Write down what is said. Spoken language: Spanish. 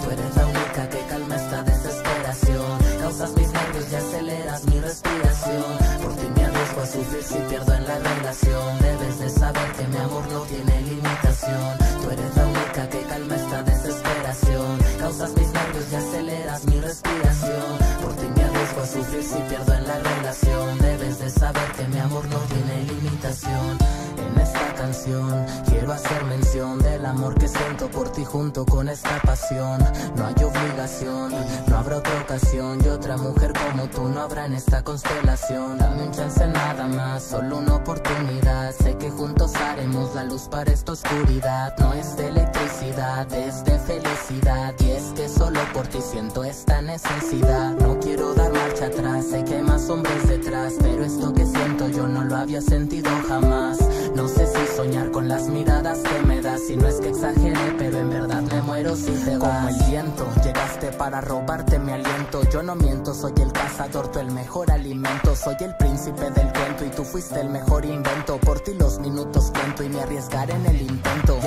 Tú eres la única que calma esta desesperación. Causas mis nervios y aceleras mi respiración. Por ti me arriesgo a sufrir si pierdo en la relación. Debes de saber que mi amor no tiene limitación. Tú eres la única que calma esta desesperación. Causas mis nervios y aceleras mi respiración. Por ti me arriesgo a sufrir si pierdo en la relación. Debes de saber que mi amor no tiene limitación. En esta canción quiero hacer mención del amor que siento por ti junto con esta pasión. No hay obligación, no habrá otra ocasión y otra mujer como tú no habrá en esta constelación. Dame un chance nada más, solo una oportunidad. Sé que juntos haremos la luz para esta oscuridad. No es de electricidad, es de felicidad. Y es que solo por ti siento esta necesidad. No quiero dar marcha atrás, sé que hay más hombres detrás, pero esto que siento yo no lo había sentido jamás. No sé si soñar con las miradas que me das, si no es que exageré, pero en verdad me muero si te vas. Como el viento, llegaste para robarte mi aliento. Yo no miento, soy el cazador, tú el mejor alimento. Soy el príncipe del cuento y tú fuiste el mejor invento. Por ti los minutos cuento y me arriesgaré en el intento.